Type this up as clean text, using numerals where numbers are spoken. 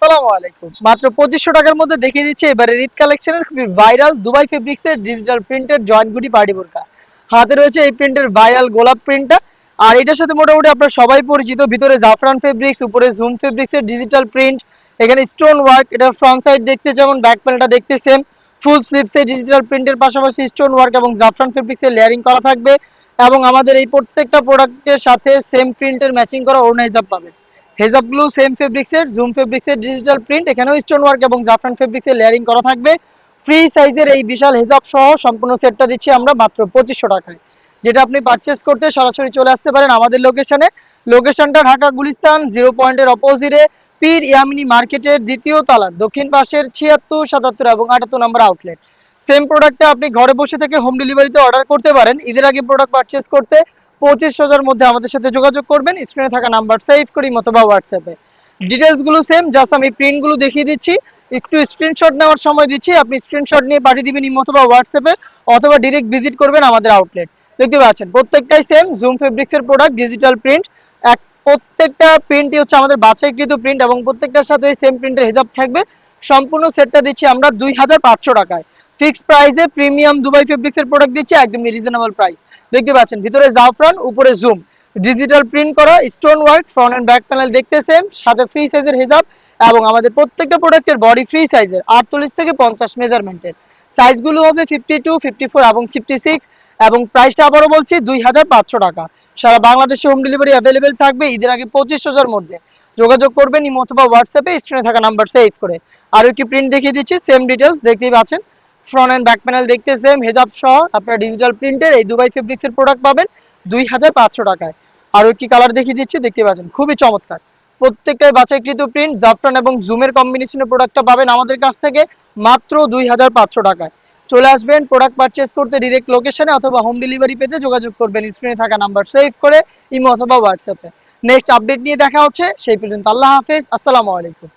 সালামু আলাইকুম। মাত্র 2500 টাকার মধ্যে দেখিয়ে দিচ্ছি এবারে ঈদ কালেকশনের খুবই ভাইরাল দুবাই ফেব্রিক্সের ডিজিটাল প্রিন্টের জয়েন্ট গুটি পার্টি বোরকা। হাতে রয়েছে এই প্রিন্টের ভাইরাল গোলাপ প্রিন্টটা। আর এটার সাথে মোটামুটি আপনারা সবাই পরিচিত, ভিতরে জাফরান ফেব্রিক্স, উপরে জুম ফেব্রিক্সের ডিজিটাল প্রিন্ট, এখানে স্টোন ওয়ার্ক। এটা ফ্রন্ট সাইড দেখতে যেমন, ব্যাক প্যানেলটা দেখতে সেম। ফুল স্লিভসে ডিজিটাল প্রিন্টের পাশাপাশি স্টোন ওয়ার্ক এবং জাফরান ফেব্রিক্সের লেয়ারিং করা থাকবে। এবং আমাদের এই প্রত্যেকটা প্রোডাক্টের সাথে সেম প্রিন্টের ম্যাচিং করা ওড়না হিজাব পাবেন। হেজাবগুলো সেম ফেব্রিক্সের, জুম ফেব্রিক্সের ডিজিটাল প্রিন্ট, এখানেও স্টোন ওয়ার্ক এবং জাফরান ফেব্রিক্সের লেয়ারিং করা থাকবে। ফ্রি সাইজের এই বিশাল হেজাব সহ সম্পূর্ণ সেটটা দিচ্ছি আমরা মাত্র 2500 টাকায়, যেটা আপনি পারচেস করতে সরাসরি চলে আসতে পারেন আমাদের লোকেশনে। লোকেশনটা ঢাকা গুলিস্তান 0 পয়েন্টের অপোজিটে পীর ইয়ামিনী মার্কেটের দ্বিতীয় তলার দক্ষিণ পাশের 76, 77 এবং 78 নম্বর আউটলেট। সেম প্রোডাক্টটা আপনি ঘরে বসে থেকে হোম ডেলিভারিতে অর্ডার করতে পারেন। ঈদের আগে প্রোডাক্ট পারচেস করতে 2500 মধ্যে আমাদের সাথে যোগাযোগ করবেন, স্ক্রিনে থাকা নাম্বার সেভ করি অথবা হোয়াটসঅ্যাপে। ডিটেলস গুলো সেম, জাস্ট আমি প্রিন্ট গুলো দেখিয়ে দিচ্ছি। একটু স্ক্রিনশট নেওয়ার সময় দিচ্ছি, আপনি স্ক্রিনশট নিয়ে পাঠিয়ে দিবেন অথবা হোয়াটসঅ্যাপে, অথবা ডিরেক্ট ভিজিট করবেন আমাদের আউটলেট। দেখতে পাচ্ছেন প্রত্যেকটাই সেম জুম ফেব্রিক্সের প্রোডাক্ট, ডিজিটাল প্রিন্ট। এক প্রত্যেকটা প্রিন্টই হচ্ছে আমাদের বাছাইকৃত প্রিন্ট এবং প্রত্যেকটার সাথে সেম প্রিন্টের হিসাব থাকবে। সম্পূর্ণ সেটটা দিচ্ছি আমরা 2500 টাকায় ফিক্সড প্রাইসে। প্রিমিয়াম দুবাই ফেব্রিক্সের প্রোডাক্ট দিচ্ছি একদমই রিজনেবল প্রাইস। দেখতে পাচ্ছেন ভিতরে জাফরান, উপরে জুম, ডিজিটাল প্রিন্ট করা, stone work, front end back panel দেখতে সেম, সাথে ফ্রি সাইজের হিজাব। এবং আমাদের প্রত্যেকটা প্রোডাক্টের বডি ফ্রি সাইজের 48 থেকে 50 মেজারমেন্টের। সাইজগুলো হবে 52, 54 এবং 56। এবং প্রাইসটা আবারও বলছি 2500 টাকা। সারা বাংলাদেশে হোম ডেলিভারি অ্যাভেলেবেল থাকবে ঈদের আগে 2500 মধ্যে। যোগাযোগ করবেন ইমো অথবা হোয়াটসঅ্যাপে, স্ক্রিনে থাকা নাম্বার সেভ করে। আর একটি প্রিন্ট দেখিয়ে দিচ্ছি, সেম ডিটেলস দেখতেই পাচ্ছেন। ফ্রন্ট এন্ড ব্যাক প্যানেল দেখতে সেম, হেজাব সহ আপনারা ডিজিটাল প্রিন্টের এই দুবাই ফেব্রিক্সের প্রোডাক্ট পাবেন 2500 টাকায়। আরো একটি কালার দেখিয়ে দিচ্ছি, দেখতে পাচ্ছেন খুবই চমৎকার। প্রত্যেকটাই বাছাইকৃত প্রিন্ট, জাফরান এবং জুমের কম্বিনেশনের প্রোডাক্টটা পাবেন আমাদের কাছ থেকে মাত্র 2500 টাকায়। চলে আসবেন প্রোডাক্ট পারচেস করতে ডিরেক্ট লোকেশনে, অথবা হোম ডেলিভারি পেতে যোগাযোগ করবেন স্ক্রিনে থাকা নাম্বার সেভ করে ইমো অথবা হোয়াটসঅ্যাপে। নেক্সট আপডেট নিয়ে দেখা হচ্ছে, সেই পর্যন্ত আল্লাহ হাফেজ, আসসালামু আলাইকুম।